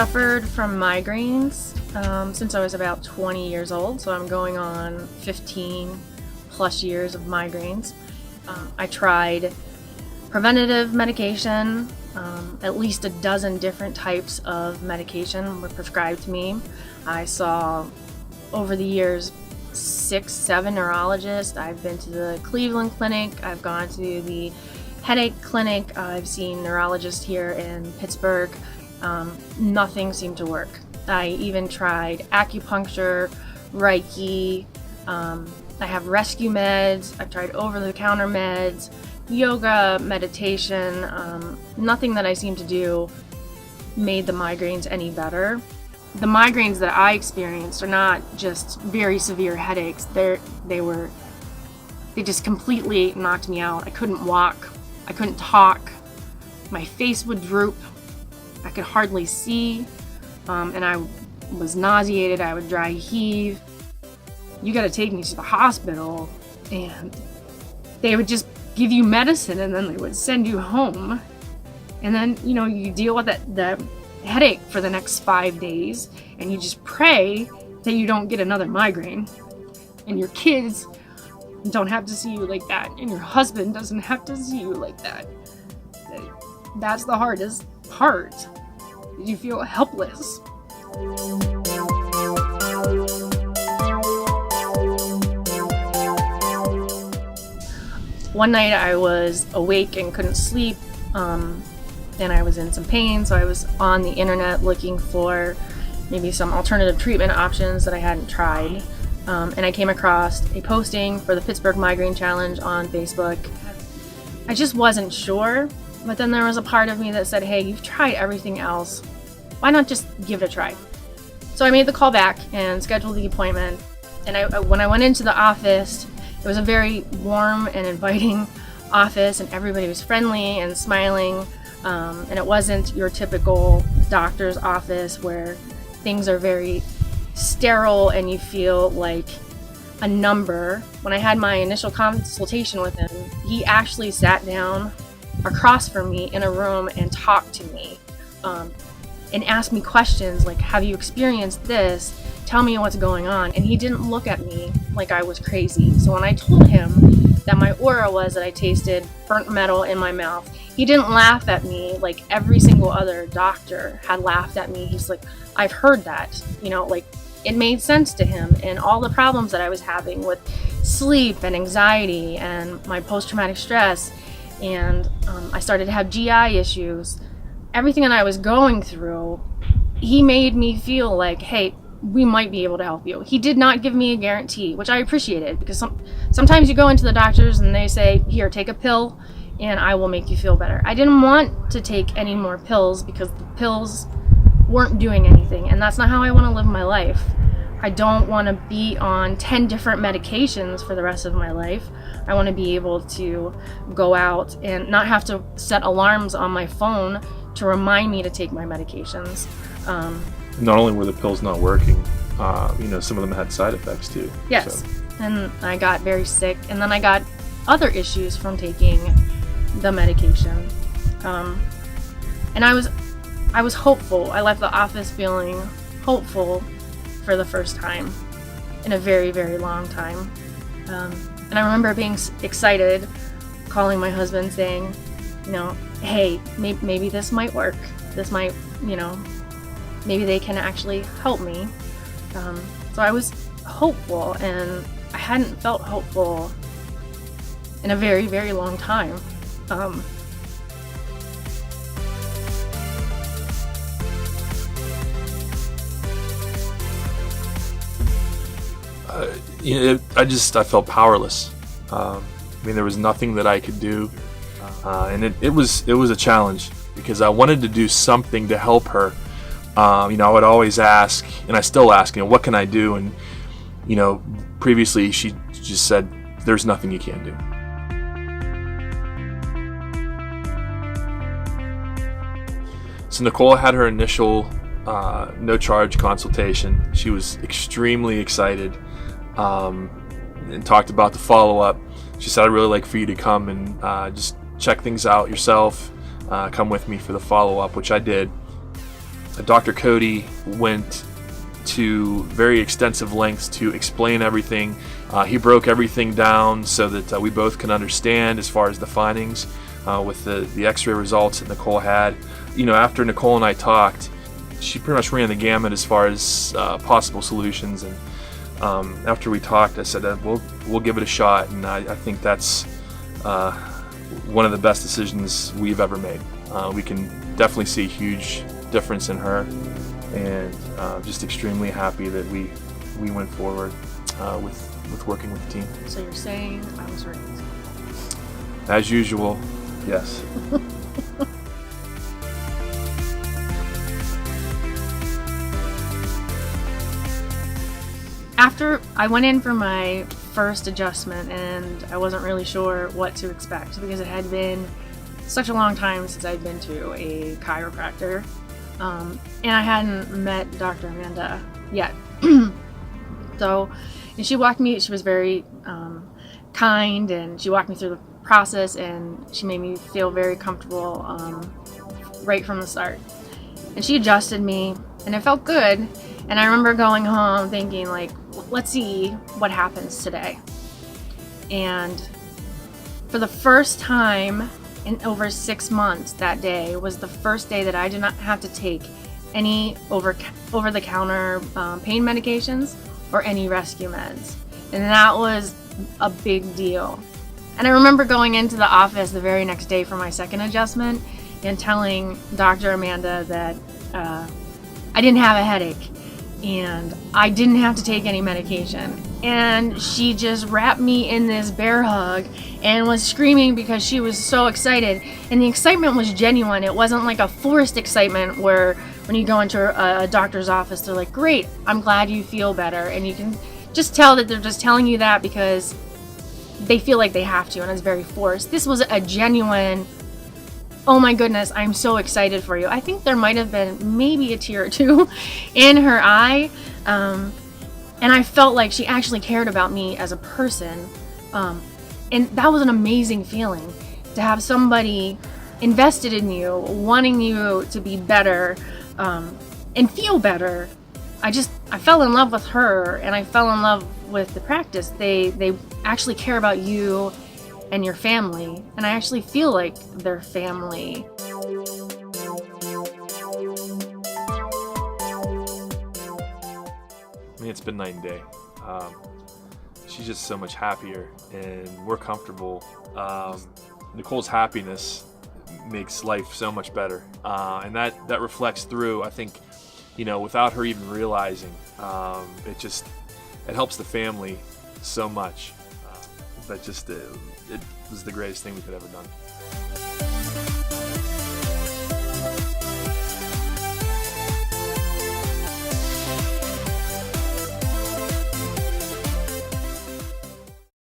suffered from migraines since I was about 20 years old, so I'm going on 15 plus years of migraines. I tried preventative medication. At least a dozen different types of medication were prescribed to me. I saw over the years 6, 7 neurologists. I've been to the Cleveland Clinic. I've gone to the headache clinic. I've seen neurologists here in Pittsburgh. Nothing seemed to work. I even tried acupuncture, Reiki. I have rescue meds. I've tried over-the-counter meds, yoga, meditation. Nothing that I seemed to do made the migraines any better. The migraines that I experienced are not just very severe headaches. They just completely knocked me out. I couldn't walk. I couldn't talk. My face would droop. I could hardly see. And I was nauseated. I would dry heave. You got to take me to the hospital. And they would just give you medicine and then they would send you home. And then, you deal with that headache for the next 5 days, and you just pray that you don't get another migraine, and your kids don't have to see you like that, and your husband doesn't have to see you like that. That's the hardest part. You feel helpless. One night I was awake and couldn't sleep, and I was in some pain, so I was on the internet looking for maybe some alternative treatment options that I hadn't tried. And I came across a posting for the Pittsburgh Migraine Challenge on Facebook. I just wasn't sure, but then there was a part of me that said, hey, you've tried everything else. Why not just give it a try? So I made the call back and scheduled the appointment. And when I went into the office, it was a very warm and inviting office, and everybody was friendly and smiling. And it wasn't your typical doctor's office where things are very sterile and you feel like a number. When I had my initial consultation with him, he actually sat down across from me in a room and talked to me and asked me questions like, have you experienced this? Tell me what's going on. And he didn't look at me like I was crazy. So when I told him that my aura was that I tasted burnt metal in my mouth, he didn't laugh at me like every single other doctor had laughed at me. He's like, I've heard that. It made sense to him, and all the problems that I was having with sleep and anxiety and my post-traumatic stress, and I started to have GI issues. Everything that I was going through, he made me feel like, hey, we might be able to help you. He did not give me a guarantee, which I appreciated, because sometimes you go into the doctors and they say, here, take a pill and I will make you feel better. I didn't want to take any more pills because the pills weren't doing anything, and that's not how I want to live my life. I don't want to be on 10 different medications for the rest of my life. I want to be able to go out and not have to set alarms on my phone to remind me to take my medications. Not only were the pills not working, some of them had side effects too. Yes, so. And I got very sick, and then I got other issues from taking the medication. And I was hopeful. I left the office feeling hopeful for the first time in a very, very long time. And I remember being excited, calling my husband saying, hey, maybe this might work. This might, maybe they can actually help me. So I was hopeful, and I hadn't felt hopeful in a very, very long time. I felt powerless. There was nothing that I could do, and it was a challenge because I wanted to do something to help her. I would always ask, and I still ask, what can I do? And previously she just said, there's nothing you can't do. So Nicole had her initial no charge consultation. She was extremely excited and talked about the follow-up. She said, I'd really like for you to come and just check things out yourself, come with me for the follow-up, which I did. Dr. Cody went to very extensive lengths to explain everything. He broke everything down so that we both can understand as far as the findings with the x-ray results that Nicole had. After Nicole and I talked, she pretty much ran the gamut as far as possible solutions, and after we talked, I said we'll give it a shot, and I think that's one of the best decisions we've ever made. We can definitely see a huge difference in her, and just extremely happy that we went forward with working with the team. So you're saying I was right? As usual, yes. After I went in for my first adjustment, and I wasn't really sure what to expect because it had been such a long time since I'd been to a chiropractor, and I hadn't met Dr. Amanda yet. And she walked me, she was very kind, and she walked me through the process, and she made me feel very comfortable right from the start. And she adjusted me, and it felt good. And I remember going home thinking, like, let's see what happens today. And for the first time in over 6 months, that day was the first day that I did not have to take any over-the-counter pain medications or any rescue meds. And that was a big deal. And I remember going into the office the very next day for my second adjustment and telling Dr. Amanda that I didn't have a headache and I didn't have to take any medication. And she just wrapped me in this bear hug and was screaming because she was so excited. And the excitement was genuine. It wasn't like a forced excitement where when you go into a doctor's office, they're like, great, I'm glad you feel better. And you can just tell that they're just telling you that because they feel like they have to, and it's very forced. This was a genuine, oh my goodness, I'm so excited for you. I think there might have been maybe a tear or two in her eye. And I felt like she actually cared about me as a person. And that was an amazing feeling to have somebody invested in you, wanting you to be better and feel better. I fell in love with her, and I fell in love with the practice. They actually care about you and your family, and I actually feel like they're family. I mean, it's been night and day. She's just so much happier, and we're comfortable. Nicole's happiness makes life so much better, and that reflects through, I think, without her even realizing. It helps the family so much. It was the greatest thing we could ever done.